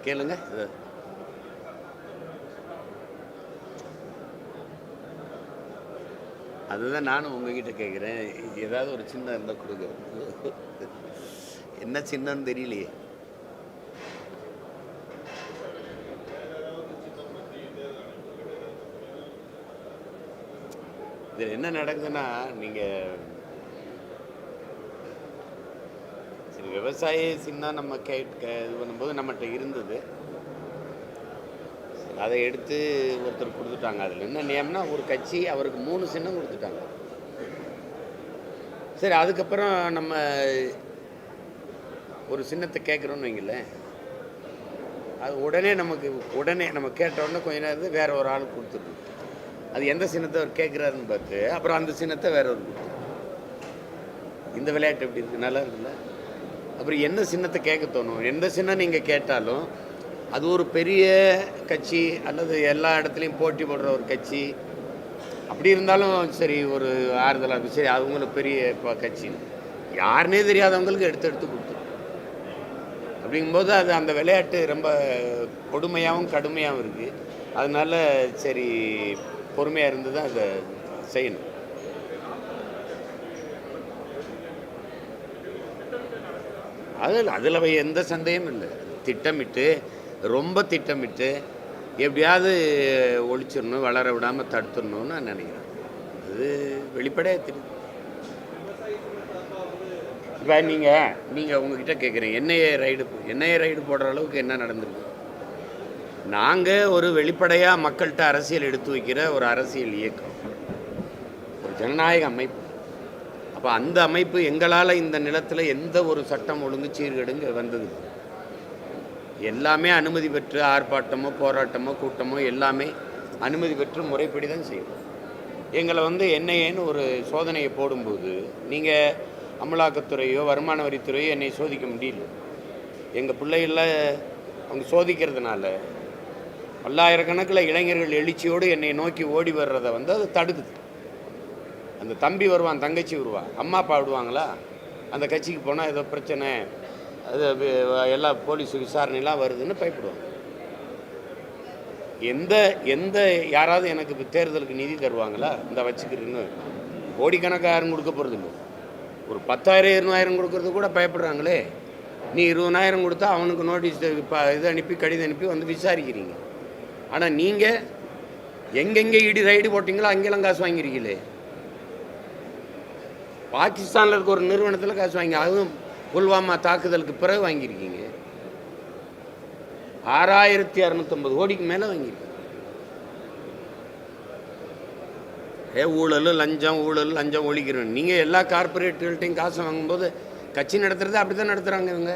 கேளுங்க. அதுதான் நானும் உங்ககிட்ட கேட்குறேன். ஏதாவது ஒரு சின்னம் இருந்தால் கொடுங்க. என்ன சின்னன்னு தெரியலையே. இதில் என்ன நடக்குதுன்னா, நீங்கள் சரி விவசாய சின்னம் நம்ம இது பண்ணும்போது நம்மகிட்ட இருந்தது, அதை எடுத்து ஒருத்தர் கொடுத்துட்டாங்க. அதில் என்ன நியமனா ஒரு கட்சி அவருக்கு 3 சின்னம் கொடுத்துட்டாங்க. சரி, அதுக்கப்புறம் நம்ம ஒரு சின்னத்தை கேட்குறோன்னு வைங்களேன், அது உடனே நம்ம கேட்டோடனே கொஞ்ச நேரம் வேற ஒரு ஆள் கொடுத்துருது. அது எந்த சின்னத்தை அவர் கேட்குறாருன்னு பார்த்து அப்புறம் அந்த சின்னத்தை வேற ஒரு கொடுத்து. இந்த விளையாட்டு எப்படி இருக்குது? நல்லா இருக்குல்ல? அப்புறம் என்ன சின்னத்தை கேட்க தோணும்? எந்த சின்னம் நீங்கள் கேட்டாலும் அது ஒரு பெரிய கட்சி அல்லது எல்லா இடத்துலையும் போட்டி போடுற ஒரு கட்சி அப்படி இருந்தாலும் சரி, ஒரு ஆறுதலாக இருக்கும். சரி, அவங்களுக்கு பெரிய கட்சி யாருன்னே தெரியாதவங்களுக்கு எடுத்து கொடுத்துரும். அப்படிங்கும்போது அது அந்த விளையாட்டு ரொம்ப கொடுமையாகவும் கடுமையாகவும் இருக்குது. அதனால சரி, பொறுமையாக இருந்து தான் அதை செய்யணும். அதில் எந்த சந்தேகமும் இல்லை. ரொம்ப திட்டமிட்டு எப்படியாவது ஒழிச்சிடணும், வளர விடாமல் தடுத்துடணும்னு நான் நினைக்கிறேன். அது வெளிப்படையாக தெரியும். இப்போ நீங்கள் உங்ககிட்ட கேட்குறேன், என்ஐஏ ரைடு போடுற அளவுக்கு என்ன நடந்திருக்கு? நாங்கள் ஒரு வெளிப்படையாக மக்கள்கிட்ட அரசியல் எடுத்து வைக்கிற ஒரு அரசியல் இயக்கம், ஒரு ஜனநாயக அமைப்பு. அப்போ அந்த அமைப்பு எங்களால் இந்த நிலத்தில் எந்த ஒரு சட்டம் ஒழுங்கு சீர்கேடுங்க வந்தது எல்லாமே அனுமதி பெற்று, ஆர்ப்பாட்டமோ போராட்டமோ கூட்டமோ எல்லாமே அனுமதி பெற்று முறைப்படி தான் செய்யணும். எங்களை என்ஐஏன்னு ஒரு சோதனையை போடும்போது நீங்கள் அமலாக்கத்துறையோ வருமான வரித்துறையோ என்னை சோதிக்க முடியல. எங்கள் பிள்ளைகள அவங்க சோதிக்கிறதுனால பல்லாயிரக்கணக்கில் இளைஞர்கள் எழுச்சியோடு என்னை நோக்கி ஓடி வர்றதை அது தடுக்குது. அந்த தம்பி வருவான், தங்கச்சி வருவான், அம்மா அப்பா விடுவாங்களா? அந்த கட்சிக்கு போனால் ஏதோ பிரச்சனை, அது எல்லா போலீஸ் விசாரணைலாம் வருதுன்னு பயப்படுவாங்க. எந்த யாராவது எனக்கு இப்போ தேர்தலுக்கு நிதி தருவாங்களா? இந்த வச்சுக்கிறேன்னு கோடிக்கணக்காக யாரும் கொடுக்க போகிறது இல்லை. ஒரு 10,000 20,000 கொடுக்கறது கூட பயப்படுறாங்களே. நீ 20,000 கொடுத்தா அவனுக்கு நோட்டீஸ் இது அனுப்பி கடிதம் அனுப்பி விசாரிக்கிறீங்க. ஆனால் நீங்கள் எங்கெங்கே இடி ரைடு போட்டிங்களோ அங்கெல்லாம் காசு வாங்கிருக்கீங்களே. பாகிஸ்தானில் இருக்க ஒரு நிறுவனத்தில் காசு வாங்கி, அதுவும் புல்வாமா தாக்குதலுக்கு பிறகு வாங்கியிருக்கீங்க. 6,650 கோடிக்கு மேலே வாங்கியிருக்கீங்க. ஊழல் லஞ்சம் ஒழிக்கிறோம். நீங்கள் எல்லா கார்பரேட்டுகள்கிட்டையும் காசு வாங்கும்போது கட்சி நடத்துறது அப்படி தான் நடத்துகிறாங்க இவங்க.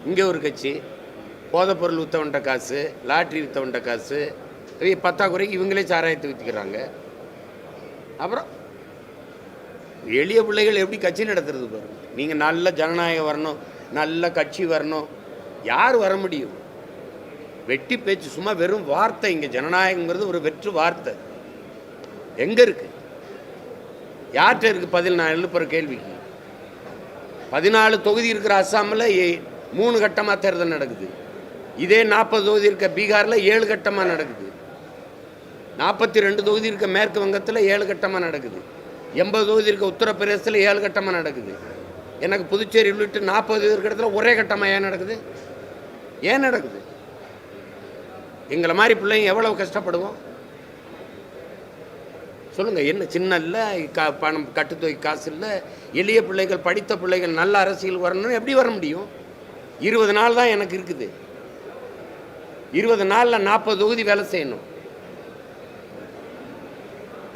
இங்கே ஒரு கட்சி போதைப்பொருள் விற்றவன்ட்ட காசு, லாட்ரி விற்றவன்ட்ட காசு, பத்தாக்குறைக்கு இவங்களே சாராயத்தை விற்றுக்கிறாங்க. அப்புறம் எளிய பிள்ளைகள் எப்படி கட்சி நடத்துறது பாருங்க. நீங்கள் நல்ல ஜனநாயகம் வரணும், நல்ல கட்சி வரணும், யார் வர முடியும்? வெட்டி பேச்சு, சும்மா வெறும் வார்த்தை. இங்கே ஜனநாயகங்கிறது ஒரு வெற்று வார்த்தை. எங்கே இருக்கு? யார்கிட்ட இருக்கு பதில்? நான் எழுப்புற கேள்விக்கு 14 தொகுதி இருக்கிற அஸ்ஸாமில் 3 கட்டமாக தேர்தல் நடக்குது. இதே 40 தொகுதி இருக்க பீகாரில் 7 கட்டமாக நடக்குது. 42 தொகுதி இருக்க மேற்கு வங்கத்தில் 7 கட்டமாக நடக்குது. 80 தொகுதி இருக்க உத்தரப்பிரதேசத்தில் 7 கட்டமாக நடக்குது. எனக்கு புதுச்சேரி உள்ளிட்டு 40 இருக்கிற இடத்துல ஒரே கட்டமாக ஏன் நடக்குது? எங்களை மாதிரி பிள்ளைங்க எவ்வளவு கஷ்டப்படுவோம் சொல்லுங்கள். என்ன சின்ன இல்லை, பணம் கட்டுத்தொகை காசு இல்லை, எளிய பிள்ளைகள், படித்த பிள்ளைகள் நல்ல அரசியல் வரணும்னு எப்படி வர முடியும்? 20 நாள் தான் எனக்கு இருக்குது. 20 நாளில் 40 தொகுதி வேலை செய்யணும்.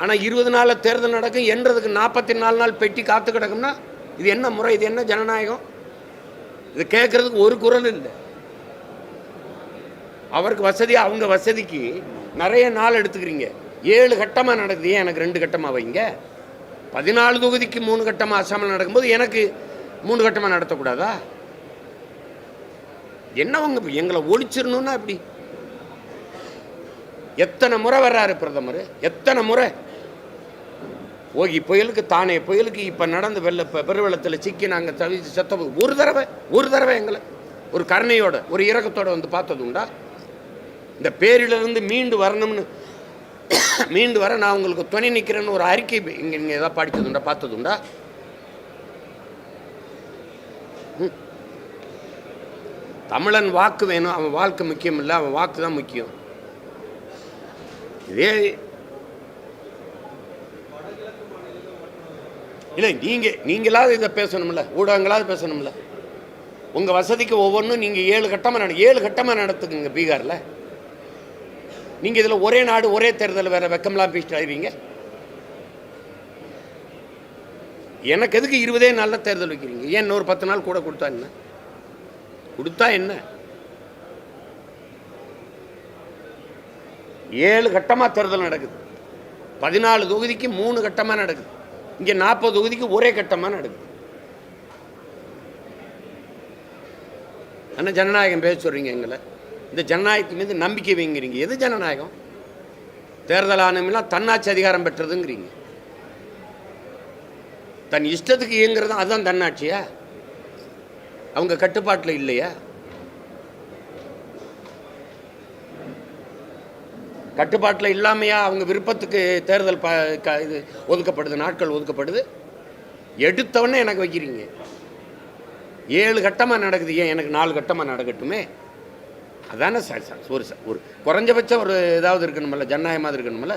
ஆனால் 20 நாளில் தேர்தல் நடக்கும் என்றதுக்கு 44 நாள் பெட்டி காத்து கிடக்கும்னா இது என்ன முறை? இது என்ன ஜனநாயகம்? இது கேட்கறதுக்கு ஒரு குரல் இல்லை. அவருக்கு வசதி, அவங்க வசதிக்கு நிறைய நாள் எடுத்துக்கிறீங்க. 7 கட்டமாக நடக்குது, ஏன் எனக்கு 2 கட்டமாக வைங்க? 14 தொகுதிக்கு 3 கட்டமாக அசாமில் நடக்கும்போது எனக்கு 3 கட்டமாக நடத்தக்கூடாதா? என்னவங்க எங்களை ஒழிச்சிடணும்னா அப்படி எத்தனை முறை வர்றாரு பிரதமர்? எத்தனை முறை? ஓகி புயலுக்கு, தானே புயலுக்கு, இப்போ நடந்த பெருவெள்ளத்தில் சிக்கி நாங்கள் தவிச்சு செத்தபோது ஒரு தடவை எங்களை ஒரு கருணையோட ஒரு இரக்கத்தோட வந்து பார்த்தது உண்டா? இந்த பேரிலிருந்து மீண்டு வர நான் உங்களுக்கு துணை நிற்கிறேன்னு ஒரு அறிக்கை இங்கே நீங்கள் ஏதாவது படித்ததுண்டா, பார்த்ததுண்டா? தமிழன் வாக்கு வேணும், அவன் வாழ்க்கை முக்கியம் இல்லை, அவன் வாக்கு தான் முக்கியம். இதே இல்லை, நீங்களாவது இதை பேசணும்ல, ஊடகங்களாவது பேசணும்ல. உங்கள் வசதிக்கு ஒவ்வொன்றும் நீங்கள் 7 கட்டமாக நடத்துக்குங்க. பீகாரில் நீங்கள் இதில் ஒரே நாடு ஒரே தேர்தல் வேறு வெக்கம்லாம் பேசிட்டு ஆயிருவீங்க. எனக்கு எதுக்கு 20 நாளில் தேர்தல் வைக்கிறீங்க? ஏன் இன்னொரு 10 நாள் கூட கொடுத்தா என்ன? 7 கட்டமாக தேர்தல் நடக்குது. 14 தொகுதிக்கு 3 கட்டமாக நடக்குது. இங்கே 40 தொகுதிக்கு ஒரே கட்டமாக நடக்குது. ஆனால் ஜனநாயகம் பேச சொல்கிறீங்க எங்களை. இந்த ஜனநாயகத்தின் மீது நம்பிக்கை வைங்கிறீங்க. எது ஜனநாயகம்? தேர்தல் ஆணையம்லாம் தன்னாட்சி அதிகாரம் பெற்றதுங்கிறீங்க. தன் இஷ்டத்துக்கு இயங்குறது அதுதான் தன்னாட்சியா? அவங்க கட்டுப்பாட்டில் இல்லையா? கட்டுப்பாட்டில் இல்லாமையா அவங்க விருப்பத்துக்கு தேர்தல் இது ஒதுக்கப்படுது, நாட்கள் ஒதுக்கப்படுது. எடுத்தவொடனே எனக்கு வைக்கிறீங்க. 7 கட்டமாக நடக்குது, ஏன் எனக்கு 4 கட்டமாக நடக்கட்டுமே? அதானே ஒரு குறைஞ்சபட்சம் ஒரு ஏதாவது இருக்கணுமில்ல, ஜனநாயகமாக இருக்கணுமில்ல.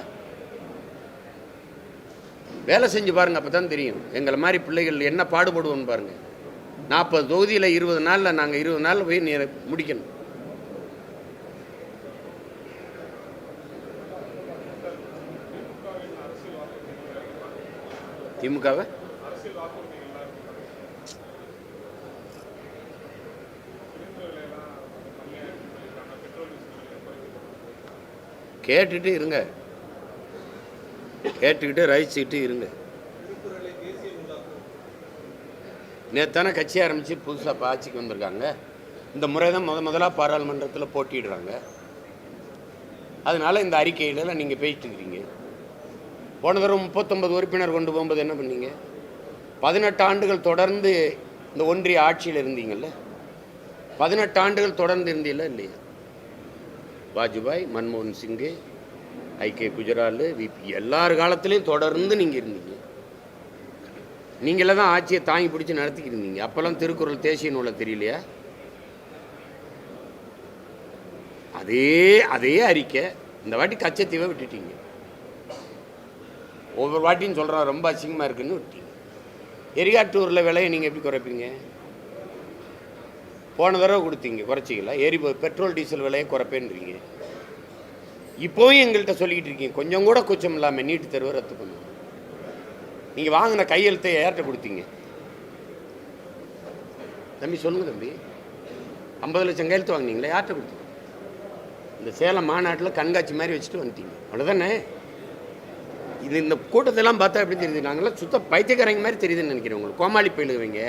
வேலை செஞ்சு பாருங்கள், அப்போ தான் தெரியும் எங்களை மாதிரி பிள்ளைகள் என்ன பாடுபடுவோன்னு பாருங்கள். 40 தொகுதியில் 20 நாளில் நாங்கள் 20 நாளில் போய் முடிக்கணும். திமுகவை கேட்டுட்டு இருங்க, கேட்டுக்கிட்டு ரசிச்சுக்கிட்டு இருங்க. நேத்தான கட்சி ஆரம்பித்து புதுசாக ஆட்சிக்கு வந்திருக்காங்க. இந்த முறை தான் முதலாக பாராளுமன்றத்தில் போட்டிடுறாங்க. அதனால் இந்த அறிக்கையில நீங்கள் பேசிட்டு இருக்கிறீங்க. போன தடவை 39 உறுப்பினர் கொண்டு போகும்போது என்ன பண்ணீங்க? 18 ஆண்டுகள் தொடர்ந்து இந்த ஒன்றிய ஆட்சியில் இருந்தீங்கள்ல. 18 ஆண்டுகள் தொடர்ந்து இருந்தீங்களா இல்லையா? வாஜ்பாய், மன்மோகன் சிங்கு, ஐகே குஜரால், விபி எல்லார் காலத்துலேயும் தொடர்ந்து நீங்கள் இருந்தீங்க. நீங்களே தான் ஆட்சியை தாங்கி பிடிச்சி நடத்திக்கிட்டு இருந்தீங்க. அப்போல்லாம் திருக்குறள் தேசிய நூலை தெரியலையா? அதே அறிக்கை இந்த வாட்டி கச்சத்தீவை விட்டுட்டீங்க. ஒவ்வொரு வாட்டியும் சொல்கிறோம் ரொம்ப அசிங்கமாக இருக்குன்னு விட்டீங்க. எரிகாட்டூரில் விலையை நீங்கள் எப்படி குறைப்பீங்க? போன தடவை கொடுத்தீங்க, குறைச்சிங்களா? பெட்ரோல் டீசல் விலையை குறைப்பேன்றீங்க. இப்போவும் எங்கள்கிட்ட சொல்லிக்கிட்டு இருக்கீங்க. கொஞ்சம் கூட கூச்சம் இல்லாமல் நீட்டு தேர்வை ரத்து பண்ணுங்க. நீங்கள் வாங்கின கையெழுத்தை யார்கிட்ட கொடுத்தீங்க? தம்பி சொல்லுங்கள் தம்பி, 50 லட்சம் கையெழுத்து வாங்கினீங்களா? யார்கிட்ட கொடுத்தீங்க? இந்த சேலம் மாநாட்டில் கண்காட்சி மாதிரி வச்சுட்டு வந்துட்டீங்க, அவ்வளோதானே? இந்த கூட்டத்தெல்லாம் பார்த்தா எப்படி தெரியுது? நாங்களாம் சுத்த பைத்தியக்காரங்க மாதிரி தெரியுதுன்னு நினைக்கிறேன். உங்களுக்கு கோமாளி போயிடுவீங்க.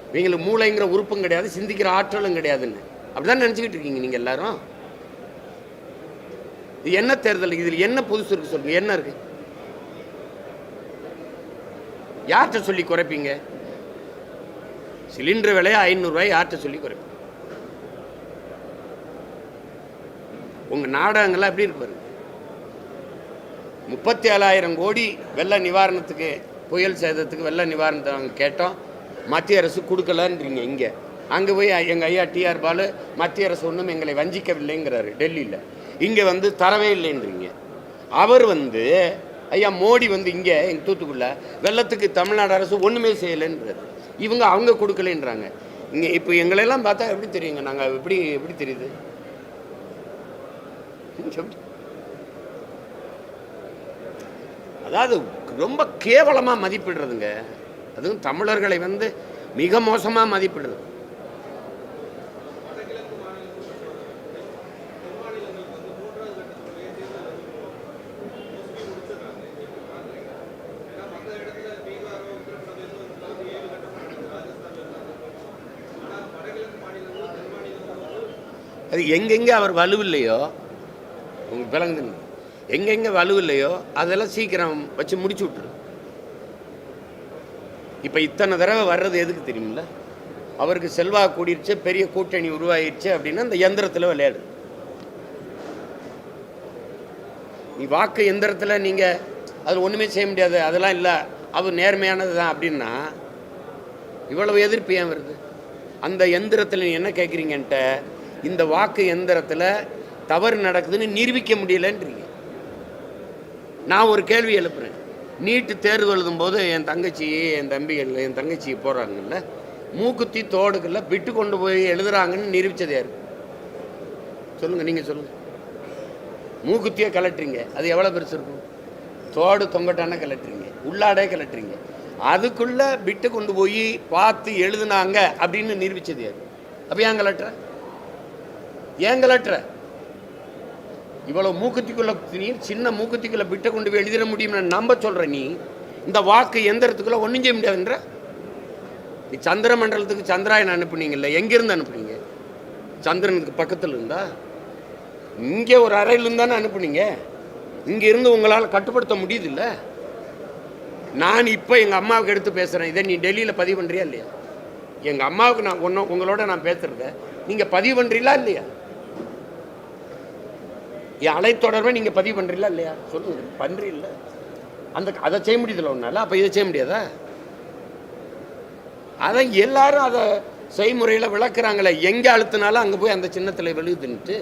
இவங்களுக்கு மூளைங்கிற உறுப்பும் கிடையாது, சிந்திக்கிற ஆற்றலும் கிடையாதுன்னு அப்படிதான் நினச்சிக்கிட்டு இருக்கீங்க நீங்கள் எல்லாரும். இது என்ன தேர்தல்? இதில் என்ன புதுசு இருக்கு சொல்லுங்க? என்ன இருக்கு? யார்கிட்ட சொல்லி குறைப்பீங்க? சிலிண்டர் விலையா 500 ரூபாய் யார்கிட்ட சொல்லி குறைப்பீங்க? உங்க நாடகங்கள்லாம் எப்படி இருக்கு பாருங்க. 37,000 கோடி வெள்ள நிவாரணத்துக்கு, புயல் சேதத்துக்கு வெள்ள நிவாரணத்தை நாங்கள் கேட்டோம், மத்திய அரசு கொடுக்கலன்றீங்க. இங்கே அங்கே போய் எங்கள் ஐயா டிஆர் பாலு மத்திய அரசு ஒன்றும் எங்களை வஞ்சிக்கவில்லைங்கிறாரு டெல்லியில். இங்கே வந்து தரவே இல்லைன்றீங்க. அவர் ஐயா மோடி இங்கே எங்கள் தூத்துக்குள்ள வெள்ளத்துக்கு தமிழ்நாடு அரசு ஒன்றுமே செய்யலைன்றாரு. அவங்க கொடுக்கலைன்றாங்க. இங்கே இப்போ எங்களெல்லாம் பார்த்தா எப்படி தெரியுங்க? நாங்கள் எப்படி தெரியுது? அதாவது ரொம்ப கேவலமாக மதிப்பிடுறதுங்க. அதுவும் தமிழர்களை மிக மோசமாக மதிப்பிடுறது. அது எங்கெங்கே அவர் வலுவில்லையோ, உங்களுக்கு விளங்குதுங்க, எங்கெங்கே வலுவில்லையோ அதெல்லாம் சீக்கிரம் வச்சு முடிச்சு விட்டுரு. இப்போ இத்தனை தடவை வர்றது எதுக்கு தெரியுமில்ல? அவருக்கு செல்வாக்கு கூடிருச்சு, பெரிய கூட்டணி உருவாயிருச்சு அப்படின்னா அந்த எந்திரத்தில் விளையாடு. நீ வாக்கு எந்திரத்தில் நீங்கள் அது ஒன்றுமே செய்ய முடியாது, அதெல்லாம் இல்லை, அவர் நேர்மையானது தான் அப்படின்னா இவ்வளவு எதிர்ப்பு ஏன் வருது? அந்த எந்திரத்தில் நீ என்ன கேட்குறீங்கன்ட்ட, இந்த வாக்கு எந்திரத்தில் தவறு நடக்குதுன்னு நிரூபிக்க முடியலன்றீங்க. நான் ஒரு கேள்வி எழுப்புறேன். நீட்டு தேர்வு எழுதும் போது என் தங்கச்சி என் தம்பிகள் என் தங்கச்சி போகிறாங்கல்ல, மூக்குத்தி தோடுக்கல்ல விட்டு கொண்டு போய் எழுதுறாங்கன்னு நிரூபித்தது யார்? சொல்லுங்கள், நீங்கள் சொல்லுங்கள். மூக்குத்தியை கலட்டுறீங்க, அது எவ்வளோ பெருசு இருக்கும்? தோடு தொங்கட்டான கலட்டுறீங்க, உள்ளாடே கலட்டுறீங்க, அதுக்குள்ளே விட்டு கொண்டு போய் பார்த்து எழுதுனாங்க அப்படின்னு நிரூபித்தது யார்? அப்போ ஏன் கலட்டுற? ஏன் கலட்டுற? இவ்வளோ மூக்குத்திக்குள்ளே நீ சின்ன மூக்குத்திக்குள்ளே விட்டு கொண்டு போய் எழுதிட முடியும்னு நம்ப சொல்கிற நீ, இந்த வாக்கு எந்திரத்துக்குள்ளே ஒன்றும் செய்ய முடியாதுன்ற. நீ சந்திர மண்டலத்துக்கு சந்திராயன் அனுப்புனீங்கல்ல, எங்கேருந்து அனுப்புனீங்க? சந்திரனுக்கு பக்கத்தில் இருந்தா? இங்கே ஒரு அறையிலிருந்து தானே அனுப்புனீங்க. இங்கே இருந்து உங்களால் கட்டுப்படுத்த முடியுது இல்லை? நான் இப்போ எங்கள் அம்மாவுக்கு எடுத்து பேசுகிறேன், இதை நீ டெல்லியில் பதிவு பண்ணுறியா இல்லையா? எங்கள் அம்மாவுக்கு நான் உங்களோட நான் பேசுகிறத நீங்கள் பதிவு பண்ணுறீங்களா இல்லையா? என் அலைத்தொடர்பை நீங்கள் பதிவு பண்ணுறீங்களா இல்லையா? சொல்லுங்கள், பண்ணுறீல்ல? அதை செய்ய முடியுதில்ல ஒன்றால், அப்போ இதை செய்ய முடியாதா? அதை எல்லாரும் அதை செய்முறையில் விளக்குறாங்களே, எங்கே அழுத்தினாலும் அங்கே போய் அந்த சின்னத்தில் விழுதுன்ட்டு.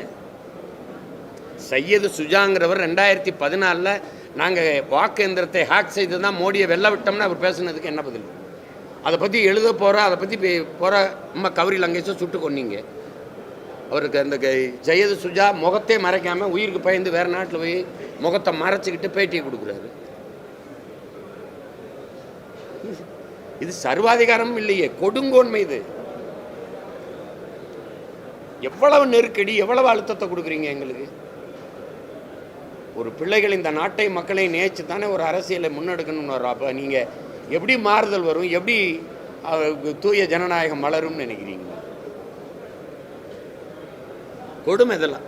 சையது சுஜாங்கிறவர் 2014 நாங்கள் வாக்கு எந்திரத்தை ஹேக் செய்து தான் மோடியை வெல்ல விட்டோம்னு அவர் பேசுனதுக்கு என்ன பதில்? அதை பற்றி எழுத போகிற, அதை பற்றி போகிற அம்மா கௌரி லங்கேஷை சுட்டு கொன்னீங்க. அவருக்கு அந்த சையது சுஜா முகத்தை மறைக்காமல் உயிருக்கு பயந்து வேறு நாட்டில் போய் முகத்தை மறைச்சிக்கிட்டு பேட்டியை கொடுக்குறாரு. இது சர்வாதிகாரம் இல்லையே, கொடுங்கோன்மை. இது எவ்வளவு நெருக்கடி, எவ்வளவு அழுத்தத்தை கொடுக்குறீங்க எங்களுக்கு. ஒரு பிள்ளைகள் இந்த நாட்டை மக்களை நேச்சு தானே ஒரு அரசியலை முன்னெடுக்கணும்னு வரும். அப்போ நீங்கள் எப்படி மாறுதல் வரும், எப்படி தூய ஜனநாயகம் மலரும்னு நினைக்கிறீங்க? கொடுமை இதெல்லாம்.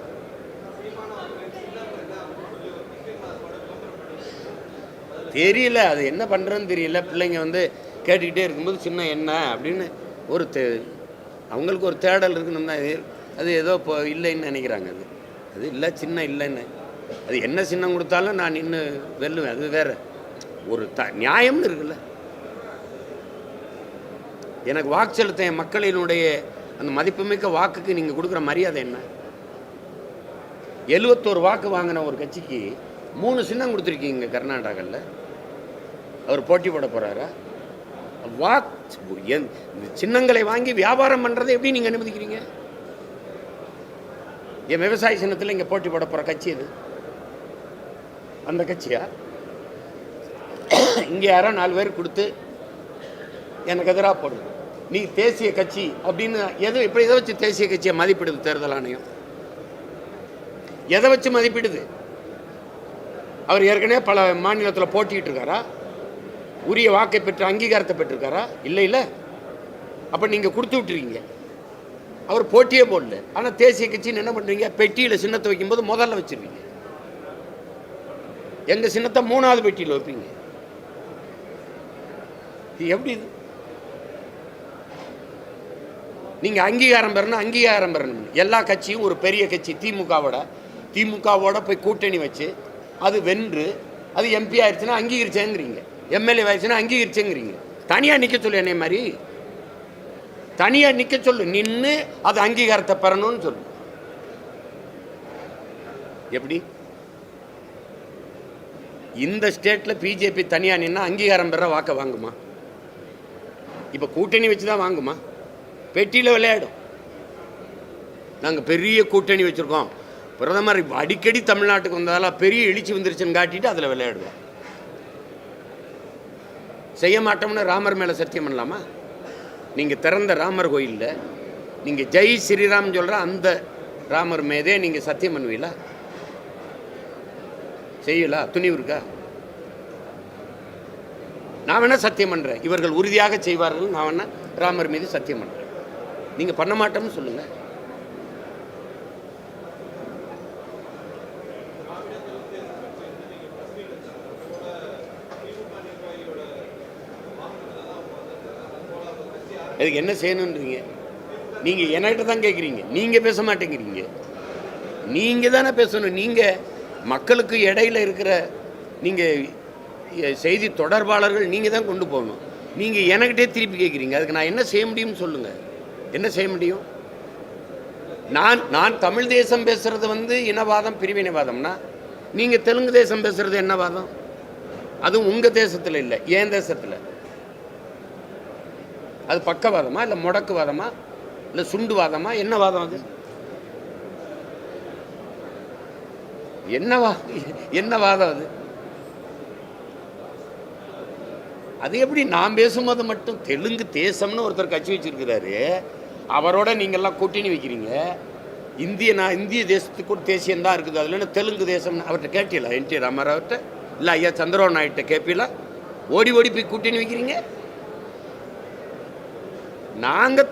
தெரியல, அது என்ன பண்ணுறதுன்னு தெரியல. பிள்ளைங்க வந்து கேட்டுக்கிட்டே இருக்கும்போது சின்ன என்ன அப்படின்னு ஒரு அவங்களுக்கு ஒரு தேடல் இருக்குன்னு தான். அது ஏதோ இப்போ இல்லைன்னு நினைக்கிறாங்க. அது இல்லை, சின்ன இல்லைன்னு. அது என்ன சின்னம் கொடுத்தாலும் நான் நின்று வெல்லுவேன், அது வேற. ஒரு நியாயம்னு இருக்குல்ல. எனக்கு வாக்கு செலுத்த என் மக்களினுடைய அந்த மதிப்புமிக்க வாக்குக்கு நீங்கள் கொடுக்குற மரியாதை என்ன? 71 வாக்கு வாங்கின ஒரு கட்சிக்கு 3 சின்னம் கொடுத்துருக்கீங்க கர்நாடகாவில். அவர் போட்டி போட போகிறாரா? சின்னங்களை வாங்கி வியாபாரம் பண்ணுறதை எப்படி நீங்கள் அனுமதிக்கிறீங்க? என் விவசாய சின்னத்தில் இங்கே போட்டி போட போகிற கட்சி இது அந்த கட்சியா? இங்கே யாரோ 4 பேர் கொடுத்து எனக்கு எதிராக போடுது. நீ தேசிய கட்சி அப்படின்னு இப்போ எதை வச்சு தேசிய கட்சியை மதிப்பிடுது தேர்தல் ஆணையம்? எதை வச்சு மதிப்பிடுது? அவர் ஏற்கனவே பல மாநிலத்தில் போட்டிக்கிட்டு இருக்காரா? உரிய வாக்கை பெற்று அங்கீகாரத்தை பெற்றிருக்காரா? இல்லை. அப்போ நீங்கள் கொடுத்து விட்டுருவீங்க. அவர் போட்டியே போடல, ஆனால் தேசிய கட்சின்னு என்ன பண்ணுறீங்க? பெட்டியில் சின்னத்தை வைக்கும்போது முதல்ல வச்சுருவீங்க. எங்கள் சின்னத்தை 3வது பெட்டியில் வைப்பீங்க. இது எப்படி? இது நீங்கள் அங்கீகாரம் பெறணும். எல்லா கட்சியும் ஒரு பெரிய கட்சி திமுகவோட போய் கூட்டணி வச்சு அது வென்று அது எம்பி ஆயிடுச்சுன்னா அங்கீகரிச்சேங்கிறீங்க, எம்எல்ஏ ஆயிடுச்சுன்னா அங்கீகரிச்சேங்கிறீங்க. தனியாக நிற்க சொல்லு, என்னை மாதிரி தனியாக நிற்க சொல்லு, நின்று அது அங்கீகாரத்தை பெறணும்னு சொல்லு. எப்படி? இந்த ஸ்டேட்டில் பிஜேபி தனியாக நின்னா அங்கீகாரம் பெற வாக்க வாங்குமா? இப்போ கூட்டணி வச்சு தான் வாங்குமா? பெட்டியில் விளையாடும். நாங்கள் பெரிய கூட்டணி வச்சுருக்கோம், பிரதமர் அடிக்கடி தமிழ்நாட்டுக்கு வந்ததால் பெரிய எழுச்சி வந்துருச்சுன்னு காட்டிட்டு அதில் விளையாடுவோம். செய்ய மாட்டோம்னு ராமர் மேலே சத்தியம் பண்ணலாமா? நீங்கள் திறந்த ராமர் கோயிலில் நீங்கள் ஜெய் ஸ்ரீராம் சொல்கிற அந்த ராமர் மீதே நீங்கள் சத்தியம் பண்ணுவீங்களா? செய்யலா? துணிவு இருக்கா? நான் வேணா சத்தியம் பண்ணுறேன், இவர்கள் உறுதியாக செய்வார்கள், நான் வேணா ராமர் மீது சத்தியம் பண்ணுறேன். நீங்கள் பண்ண மாட்டோம்னு சொல்லுங்கள். அதுக்கு என்ன செய்யணுன்றீங்க? நீங்கள் என்கிட்ட தான் கேட்குறீங்க, நீங்கள் பேச மாட்டேங்கிறீங்க. நீங்கள் தானே பேசணும். நீங்கள் மக்களுக்கு இடையில இருக்கிற நீங்கள் செய்தி தொடர்பாளர்கள் நீங்கள் தான் கொண்டு போகணும். நீங்கள் என்கிட்டே திருப்பி கேட்குறீங்க. அதுக்கு நான் என்ன செய்ய முடியும்னு சொல்லுங்கள். என்ன செய்ய முடியும்? நான் தமிழ் தேசம் பேசுகிறது இனவாதம் பிரிவினைவாதம்னா, நீங்கள் தெலுங்கு தேசம் பேசுகிறது என்ன வாதம்? அதுவும் உங்கள் தேசத்தில் இல்லை, என் தேசத்தில். அது பக்கவாதமா இல்லை முடக்குவாதமா இல்லை சுண்டுவாதமா? என்ன வாதம் அது? என்ன வாதம் அது? அது எப்படி நான் பேசும்போது மட்டும் தெலுங்கு தேசம்னு ஒருத்தர் கட்சி வச்சிருக்கிறாரு, அவரோட நீங்கள்லாம் கூட்டணி வைக்கிறீங்க. இந்திய தேசத்துக்கு ஒரு தேசியம்தான் இருக்குது, அதில் தெலுங்கு தேசம்னு அவர்கிட்ட கேட்டீங்களா? என்டி ராமராவ்கிட்ட இல்லை ஐயா சந்திரபாபு நாயுட்ட கேட்பீங்களா? ஓடி போய் கூட்டணி வைக்கிறீங்க. நாங்கள்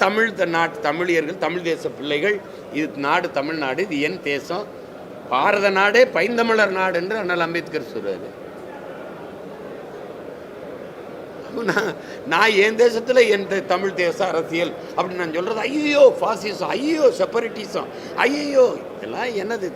தமிழியர்கள், தமிழ் தேச பிள்ளைகள். இது நாடு தமிழ்நாடு, இது என் தேசம், பாரத நாடே பைந்தமிழர் நாடு என்று அண்ணல் அம்பேத்கர் சொல்றாரு. நான் என் தேசத்தில் என் தமிழ் தேச அரசியல் அப்படின்னு நான் சொல்றது, ஐயோ ஃபாசிசம், ஐயோ செப்பரேட்டிசம், ஐயோ இதெல்லாம் என்னது?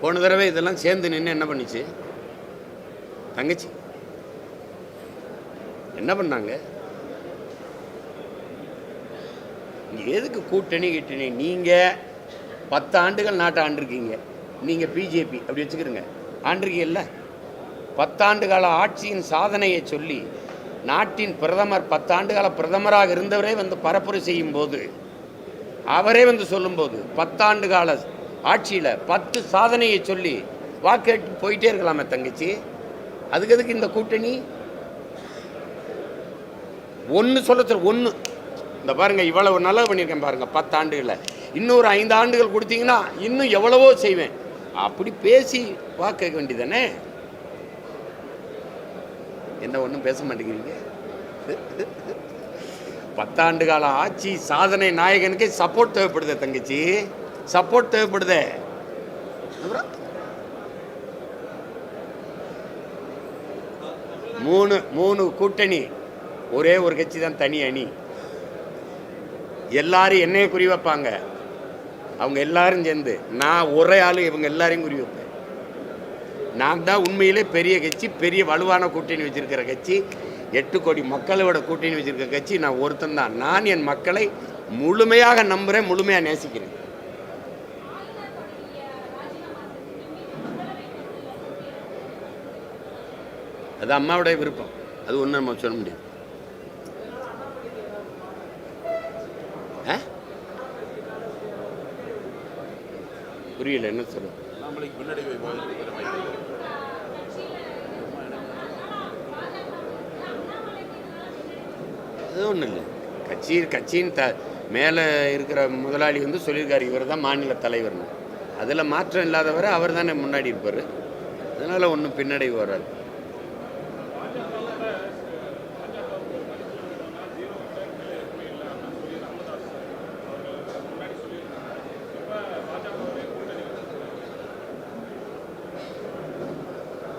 போன தடவை இதெல்லாம் சேர்ந்து நின்று என்ன பண்ணிச்சு? தங்கச்சி என்ன பண்ணாங்க? எதுக்கு கூட்டணி? நீங்கள் 10 ஆண்டுகள் நாட்டை ஆண்டிருக்கீங்க. நீங்கள் பிஜேபி அப்படி வச்சுக்கிறீங்க, ஆண்டிருக்கீங்கல்ல. 10 ஆண்டு கால ஆட்சியின் சாதனையை சொல்லி நாட்டின் பிரதமர் 10 ஆண்டு கால பிரதமராக இருந்தவரே பரப்புரை செய்யும் போது, அவரே சொல்லும்போது 10 ஆண்டு கால ஆட்சியில் 10 சாதனையை சொல்லி வாக்கேட்டு போயிட்டே இருக்கலாமே தங்கச்சி. அதுக்கு எதுக்கு இந்த கூட்டணி? ஒன்று இந்த பாருங்கள், இவ்வளவு நல்லா பண்ணியிருக்கேன் பாருங்கள் 10 ஆண்டுகளில், இன்னொரு 5 ஆண்டுகள் கொடுத்தீங்கன்னா இன்னும் எவ்வளவோ செய்வேன். அப்படி பேசி வாக்க வேண்டியதானே. என்ன ஒன்றும் பேச மாட்டேங்கிறீங்க? 10 ஆண்டு கால ஆட்சி சாதனை நாயகனுக்கு சப்போர்ட் தேவைப்படுதே தங்கச்சி, சப்போர்ட் தேவைப்படுதே. மூணு கூட்டணி, ஒரே ஒரு கட்சி தான் தனி அணி. எல்லாரும் என்னைய குறி வைப்பாங்க. அவங்க எல்லாரும் சேர்ந்து நான் ஒரே ஆள் இவங்க எல்லாரையும் குறி வைப்பேன். நான் தான் உண்மையிலே பெரிய கட்சி, பெரிய வலுவான கூட்டணி வச்சிருக்கிற கட்சி, 8 கோடி மக்களோட கூட்டணி வச்சிருக்கிற கட்சி நான் ஒருத்தன் தான். நான் என் மக்களை முழுமையாக நம்புகிறேன், முழுமையாக நேசிக்கிறேன். அது அம்மாவுடைய விருப்பம், அது ஒன்றும் நம்ம சொல்ல முடியாது. புரியல, என்ன சொல்ல? அது ஒன்றும் இல்லை. கட்சியின் மேலே இருக்கிற முதலாளி சொல்லியிருக்காரு, இவர் தான் மாநில தலைவர்னு. அதில் மாற்றம் இல்லாதவரை அவர் தானே முன்னாடி இருப்பார். அதனால் ஒன்றும் பின்னடைவு வராது.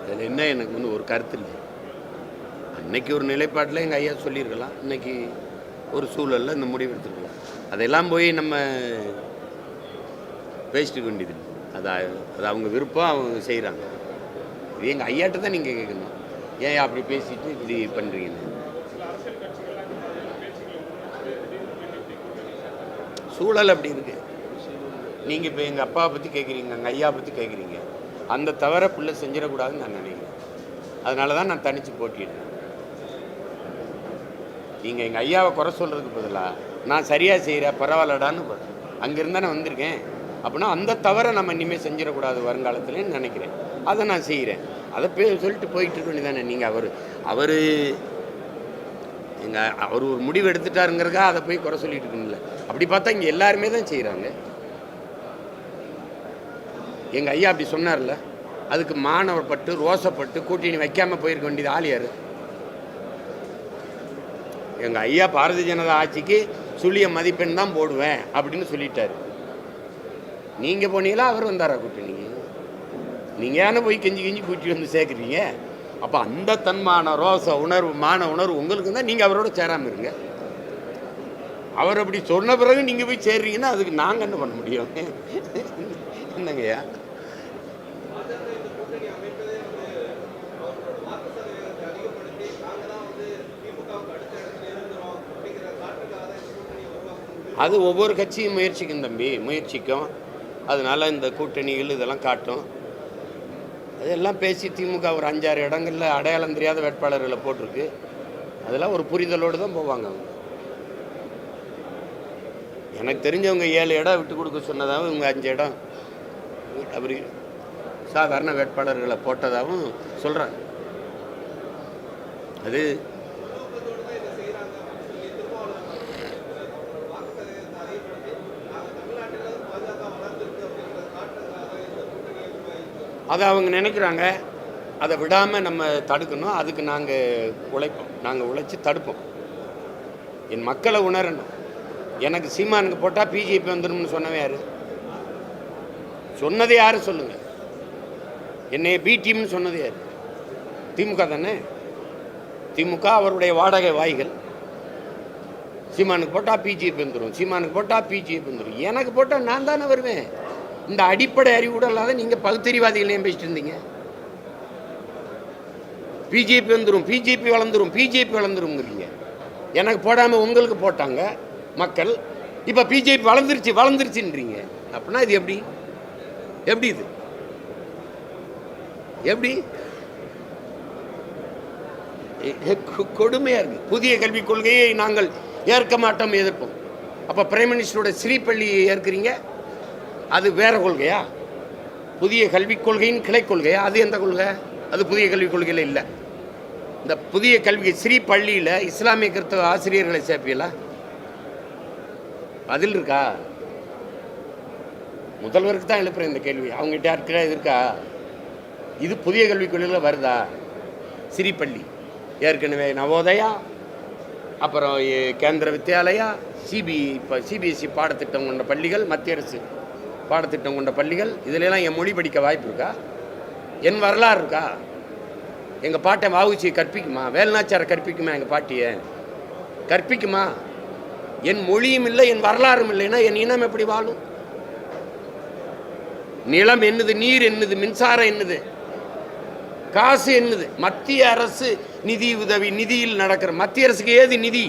அதில் என்ன எனக்கு ஒரு கருத்து இல்லை. அன்னைக்கு ஒரு நிலைப்பாட்டில் எங்கள் ஐயா சொல்லியிருக்கலாம், இன்னைக்கு ஒரு சூழலில் இந்த முடிவு எடுத்துருக்கலாம். அதெல்லாம் போய் நம்ம பேசிட்டு வேண்டியது. அது அவங்க விருப்பம், அவங்க செய்கிறாங்க. இது எங்கள் ஐயாட்ட தான் நீங்கள் கேட்கணும், ஏன் அப்படி பேசிட்டு இப்படி பண்ணுறீங்கன்னு. சூழல் அப்படி இருக்கு. நீங்கள் இப்போ எங்கள் அப்பாவை பற்றி கேட்குறீங்க, எங்கள் ஐயா பற்றி கேட்குறீங்க. அந்த தவிர பிள்ளை செஞ்சிடக்கூடாதுன்னு நான் நினைக்கிறேன். அதனால தான் நான் தனித்து போட்டிடுறேன். நீங்கள் எங்கள் ஐயாவை குறை சொல்கிறதுக்கு பதிலாக நான் சரியாக செய்கிறேன், பரவாயில்லடான்னு அங்கேருந்து தானே வந்திருக்கேன். அப்படின்னா அந்த தவிர நம்ம இனிமேல் செஞ்சிடக்கூடாது வருங்காலத்துலன்னு நினைக்கிறேன். அதை நான் செய்கிறேன். அதை சொல்லிட்டு போயிட்டு இருக்க வேண்டியதானே. நீங்கள் அவர் ஒரு முடிவு எடுத்துட்டாருங்கிறதுக்காக அதை போய் குறை சொல்லிட்டு இருக்கணும்ல. அப்படி பார்த்தா இங்கே எல்லாருமே தான் செய்கிறாங்க. எங்கள் ஐயா அப்படி சொன்னார்ல, அதுக்கு மாணவப்பட்டு ரோசப்பட்டு கூட்டணி வைக்காமல் போயிருக்க வேண்டியது ஆள் யார்? எங்கள் ஐயா பாரதிய ஜனதா ஆட்சிக்கு சுழிய மதிப்பெண் தான் போடுவேன் அப்படின்னு சொல்லிட்டாரு. நீங்கள் போனீங்களா அவர் வந்தாரா கூட்டணிக்கு? நீங்கள் ஏன்னா போய் கெஞ்சி கெஞ்சி கூட்டி வந்து சேர்க்குறீங்க. அப்போ அந்த தன்மான ரோச உணர்வு மான உணர்வு உங்களுக்கு தான் நீங்கள் அவரோட சேராமல் இருங்க. அவர் அப்படி சொன்ன பிறகு நீங்கள் போய் சேர்றீங்கன்னா அதுக்கு நாங்கள் என்ன பண்ண முடியும்? என்னங்கய்யா? அது ஒவ்வொரு கட்சியும் முயற்சிக்கும் தம்பி, முயற்சிக்கும். அதனால் இந்த கூட்டணிகள் இதெல்லாம் காட்டும். அதெல்லாம் பேசி திமுக ஒரு 5-6 இடங்களில் அடையாளம் தெரியாத வேட்பாளர்களை போட்டிருக்கு. அதெல்லாம் ஒரு புரிதலோடு தான் போவாங்க அவங்க. எனக்கு தெரிஞ்சவங்க 7 இடம் விட்டு கொடுக்க சொன்னதாகவும் இவங்க 5 இடம் அப்படி சாதாரண வேட்பாளர்களை போட்டதாகவும் சொல்கிறாங்க. அது அதை அவங்க நினைக்கிறாங்க. அதை விடாமல் நம்ம தடுக்கணும். அதுக்கு நாங்கள் உழைப்போம். நாங்கள் உழைச்சி தடுப்போம். என் மக்களை உணரணும். எனக்கு சீமானுக்கு போட்டால் பிஜேபி வந்துடும்னு சொன்னவே யார்? சொன்னது யார் சொல்லுங்கள்? என்னை பி டீம்னு சொன்னது யார்? திமுக தானே. திமுக அவருடைய வாடகை வாய்கள். சீமானுக்கு போட்டால் பிஜேபி வந்துடும், சீமானுக்கு போட்டால் பிஜேபி வந்துடும். எனக்கு போட்டால் நான் தானே வருவேன். இந்த அடிப்படை அறிவு கூட இல்லாத நீங்கள் பகுத்தறிவாதிகளையும் பேசிட்டு இருந்தீங்க. பிஜேபி வந்துடும், பிஜேபி வளர்ந்துடும், பிஜேபி வளர்ந்துருங்கிறீங்க. எனக்கு போடாமல் உங்களுக்கு போட்டாங்க மக்கள். இப்போ பிஜேபி வளர்ந்துருச்சுன்றீங்க. அப்படின்னா இது எப்படி? இது எப்படி? கொடுமையாக இருக்குது. புதிய கல்விக் கொள்கையை நாங்கள் ஏற்க மாட்டோம், எதிர்ப்போம். அப்போ பிரைம் மினிஸ்டரோட ஸ்ரீபள்ளியை ஏற்கிறீங்க. அது வேற கொள்கையா? புதிய கல்விக் கொள்கையின் கிளை கொள்கையா? அது எந்த கொள்கை? அது புதிய கல்விக் கொள்கையில் இல்லை. இந்த புதிய கல்வி ஸ்ரீ பள்ளியில் இஸ்லாமிய கிறிஸ்தவ ஆசிரியர்களை சேர்ப்பீங்களா? பதில் இருக்கா? முதல்வருக்கு தான் எழுப்புறேன் இந்த கேள்வி. அவங்ககிட்ட யாருக்கிட்ட இது இருக்கா? இது புதிய கல்விக் கொள்கையில் வருதா? ஸ்ரீ பள்ளி ஏற்கனவே நவோதயா, அப்புறம் கேந்திர வித்யாலயா, இப்போ சிபிஎஸ்சி பாடத்திட்டம் கொண்ட பள்ளிகள், மத்திய அரசு பாடத்திட்டம் கொண்ட பள்ளிகள். இதிலெல்லாம் என் மொழி படிக்க வாய்ப்பு இருக்கா? என் வரலாறு இருக்கா? எங்கள் பாட்டை வாவுச்சியை கற்பிக்குமா? வேலுநாச்சியாரை கற்பிக்குமா? எங்கள் பாட்டியை கற்பிக்குமா? என் மொழியும் இல்லை, என் வரலாறும் இல்லைன்னா என் இனம் எப்படி வாழும்? நிலம் என்னது, நீர் என்னது, மின்சாரம் என்னது, காசு என்னது? மத்திய அரசு நிதி உதவி, நிதியில் நடக்கிற மத்திய அரசுக்கு ஏது நிதி?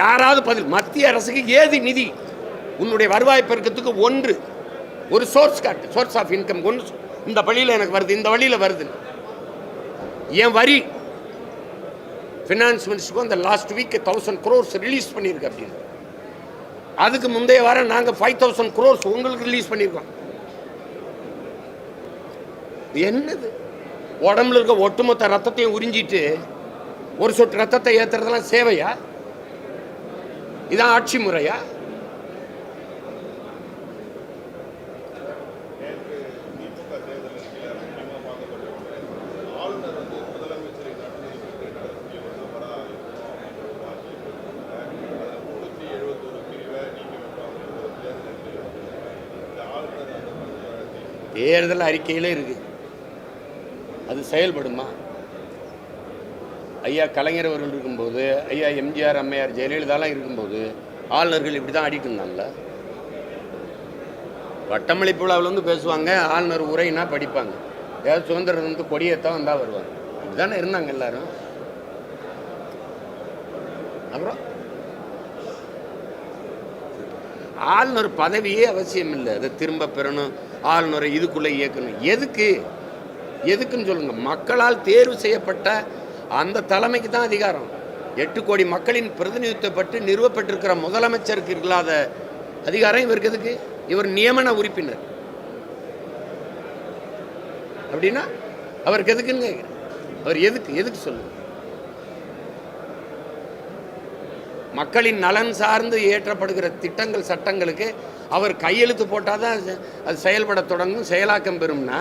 யாராவது பதில். மத்திய அரசுக்கு ஏது நிதி? உன்னுடைய வருவாய் பெருக்கத்துக்கு ஒரு சோர்ஸ் காட்டு, சோர்ஸ் ஆஃப் இன்கம். இந்த வழியில் எனக்கு வருது, இந்த வழியில் வருது. என் வரி ஃபினான்ஸ் மினிஸ்டருக்கும் அந்த லாஸ்ட் வீக் 1000 crores ரிலீஸ் பண்ணியிருக்கு அப்படின்னு. அதுக்கு முந்தைய வாரம் நாங்கள் 5000 crores உங்களுக்கு ரிலீஸ் பண்ணியிருக்கோம். என்னது? உடம்புல இருக்க ஒட்டுமொத்த ரத்தத்தையும் உறிஞ்சிட்டு ஒரு சொட்டு ரத்தத்தை ஏற்றுறதெல்லாம் சேவையா? இதான் ஆட்சி முறையா? தேர்தல் அறிக்கையிலே இருக்கு. அது செயல்படுமா? ஐயா கலைஞர் அவர்கள் இருக்கும்போது, ஐயா எம்ஜிஆர், அம்மையார் ஜெயலலிதாலாம் இருக்கும்போது ஆளுநர்கள் இப்படி தான் அடிக்கணும்ல. வட்டமளிப்பு விழாவில் வந்து பேசுவாங்க, ஆளுநர் உரைனா படிப்பாங்க. ஏதாவது சுதந்திரம் வந்து கொடியேற்றம் வந்தால் வருவாங்க. இப்படிதானே இருந்தாங்க எல்லாரும். அப்புறம் ஆளுநர் பதவியே அவசியம் இல்லை. அதை திரும்ப பெறணும், ஆளுநரை இதுக்குள்ளே இயக்கணும். எதுக்குன்னு சொல்லுங்க. மக்களால் தேர்வு செய்யப்பட்ட அந்த தலைமைக்கு தான் அதிகாரம். 8 கோடி மக்களின் பிரதிநிதித்துவப்பட்டு நிறுவப்பட்டிருக்கிற முதலமைச்சருக்கு இல்லாத அதிகாரம் இவருக்கு எதுக்கு? இவர் நியமன உறுப்பினர் அப்படின்னா அவருக்கு எதுக்குன்னு கேட்குறேன். அவர் எதுக்கு சொல்லுங்க. மக்களின் நலன் சார்ந்து இயற்றப்படுகிற திட்டங்கள், சட்டங்களுக்கு அவர் கையெழுத்து போட்டால் தான் அது செயல்பட தொடங்கும், செயலாக்கம் பெறும்னா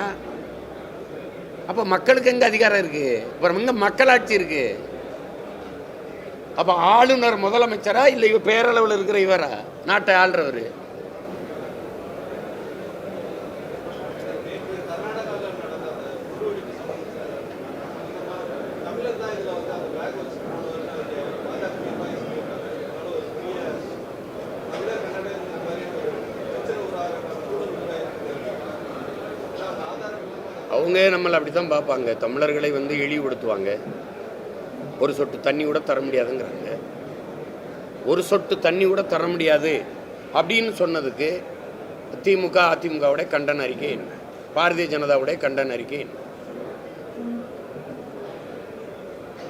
அப்போ மக்களுக்கு எங்கே அதிகாரம் இருக்குது? அப்புறம் எங்கே மக்களாட்சி இருக்குது? அப்போ ஆளுநர் முதலமைச்சரா இல்லை இவ பேரளவில் இருக்கிற இவரா நாட்டை ஆள்றவர்? அவங்க நம்மளை அப்படி தான் பார்ப்பாங்க. தமிழர்களை இழிவுபடுத்துவாங்க. ஒரு சொட்டு தண்ணி கூட தர முடியாதுங்கிறாங்க. ஒரு சொட்டு தண்ணி கூட தர முடியாது அப்படின்னு சொன்னதுக்கு திமுக அதிமுகவுடைய கண்டன அறிக்கை என்ன, பாரதிய ஜனதாவுடைய கண்டன அறிக்கை என்ன?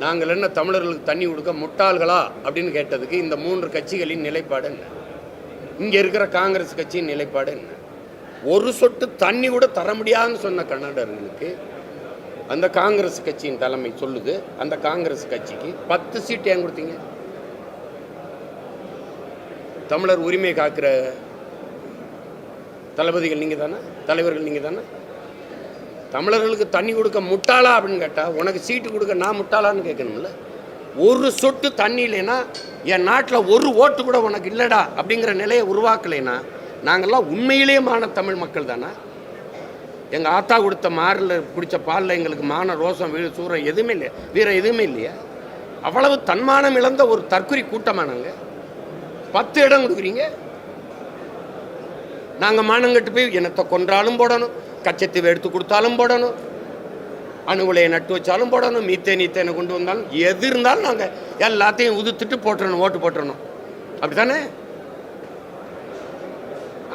நாங்கள் என்ன தமிழர்களுக்கு தண்ணி கொடுக்க முட்டாள்களா அப்படின்னு கேட்டதுக்கு இந்த 3 கட்சிகளின் நிலைப்பாடு என்ன, இங்கே இருக்கிற காங்கிரஸ் கட்சியின் நிலைப்பாடு என்ன? ஒரு சொட்டு தண்ணி கூட தர முடியாதுன்னு சொன்ன கன்னடர்களுக்கு அந்த காங்கிரஸ் கட்சியின் தலைமை சொல்லுது, அந்த காங்கிரஸ் கட்சிக்கு 10 சீட் ஏன் கொடுத்தீங்க? தமிழர் உரிமை காக்கிற தளபதிகள் நீங்கள் தானே, தலைவர்கள் நீங்கள் தானே. தமிழர்களுக்கு தண்ணி கொடுக்க முட்டாளா அப்படின்னு கேட்டால் உனக்கு சீட்டு கொடுக்க நான் முட்டாளான்னு கேட்கணும்ல. ஒரு சொட்டு தண்ணி இல்லைன்னா என் நாட்டில் ஒரு ஓட்டு கூட உனக்கு இல்லைடா அப்படிங்கிற நிலையை உருவாக்கலைன்னா நாங்கள்லாம் உண்மையிலேயே மான தமிழ் மக்கள் தானே. எங்கள் ஆத்தா கொடுத்த மாரில் குடித்த பாலில் எங்களுக்கு மான ரோசம் வீடு சூரம் எதுவுமே இல்லை, வீரம் எதுவுமே இல்லையா? அவ்வளவு தன்மானம் இழந்த ஒரு தற்குறி கூட்டமானாங்க. 10 இடம் கொடுக்குறீங்க. நாங்கள் மானங்கட்டு போய் என்னத்தை கொன்றாலும் போடணும், கச்சத்தீவை எடுத்து கொடுத்தாலும் போடணும், அணு உலையை நட்டு வச்சாலும் போடணும், மீத்தேனை கொண்டு வந்தாலும் எது இருந்தாலும் நாங்கள் எல்லாத்தையும் உதுத்துட்டு போட்டுறணும், ஓட்டு போட்டுறணும். அப்படி தானே?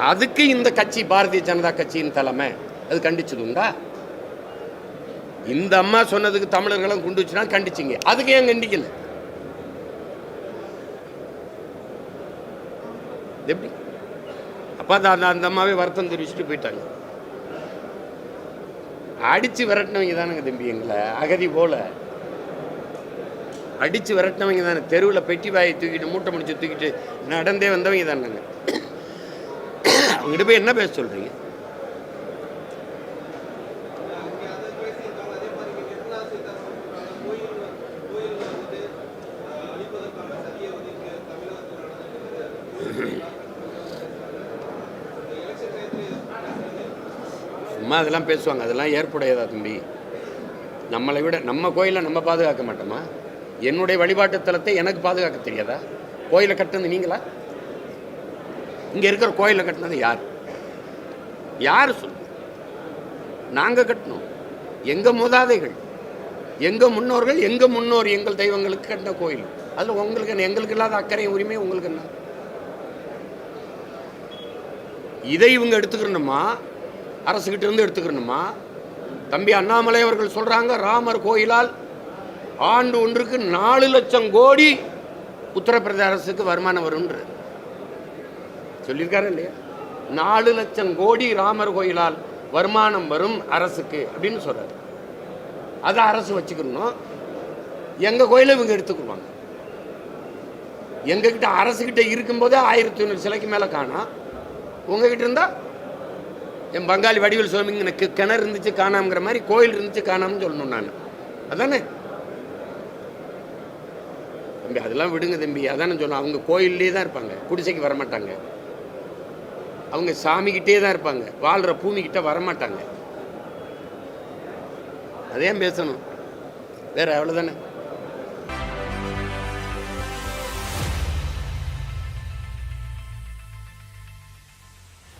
அதுக்கு இந்த கட்சி பாரதிய ஜனதா கட்சியின் தலைமை அது கண்டிச்சது உண்டா? இந்த அம்மா சொன்னதுக்கு தமிழர்களும் குண்டு வச்சுனா கண்டிச்சிங்க, அதுக்கு ஏன் கண்டிக்கல? எப்படி? அப்போ அந்த அம்மாவே வருத்தம் தெரிவிச்சுட்டு போயிட்டாங்க. அடித்து விரட்டினவங்க தானுங்க தம்பி, எங்களை அகதி போல அடித்து விரட்டினவங்க தானே. தெருவில் பெட்டி வாயை தூக்கிட்டு மூட்டை முடிச்சு தூக்கிட்டு நடந்தே வந்தவங்க தானேங்க. அவங்ககிட்ட போய் என்ன பேச சொல்கிறீங்க? சும்மா அதெல்லாம் பேசுவாங்க, அதெல்லாம் ஏற்புடையதா தம்பி? நம்மளை விட நம்ம கோயிலை நம்ம பாதுகாக்க மாட்டோமா? என்னுடைய வழிபாட்டு தலத்தை எனக்கு பாதுகாக்க தெரியாதா? கோயிலை கட்டுனது நீங்களா? இங்கே இருக்கிற கோயிலை கட்டினது யார்? யார் சொல்லு? நாங்கள் கட்டணும். எங்கள் மூதாதைகள், எங்கள் முன்னோர்கள், எங்கள் முன்னோர் எங்கள் தெய்வங்களுக்கு கட்டின கோயில். அதில் உங்களுக்கு என்ன? எங்களுக்கு இல்லாத அக்கறை உரிமை உங்களுக்கு என்ன? இதை இவங்க எடுத்துக்கணுமா? அரசுகிட்ட இருந்து எடுத்துக்கணுமா? தம்பி அண்ணாமலை அவர்கள் சொல்கிறாங்க, ராமர் கோயிலால் ஆண்டு ஒன்றுக்கு 4 லட்சம் கோடி உத்தரப்பிரதேச அரசுக்கு வருமானம் வரும்ன்ற சொல்லியிருக்காரு இல்லையா? 4 லட்சம் கோடி ராமர் கோயிலால் வருமானம் வரும் அரசுக்கு அப்படின்னு சொல்றாரு. அதை அரசு வச்சுக்கணும். எங்கள் கோயிலை இவங்க எடுத்துக்குவாங்க. எங்ககிட்ட அரசுகிட்ட இருக்கும்போதே 1100 சிலைக்கு மேலே காணோம். உங்ககிட்ட இருந்தால் என் பங்காளி வடிவில் சுவாமிங்க எனக்கு கிணறு இருந்துச்சு காணாமங்கிற மாதிரி கோயில் இருந்துச்சு காணாமன்னு சொல்லணும் நான். அதானே தம்பி? அதெல்லாம் விடுங்க தம்பி. அதானே சொன்னோம். அவங்க கோயிலே தான் இருப்பாங்க, குடிசைக்கு வரமாட்டாங்க. அவங்க சாமிக்கிட்டே தான் இருப்பாங்க, வாழ்கிற பூமிக்கிட்ட வரமாட்டாங்க. அதையும் பேசணும் வேற, அவ்வளோதானே.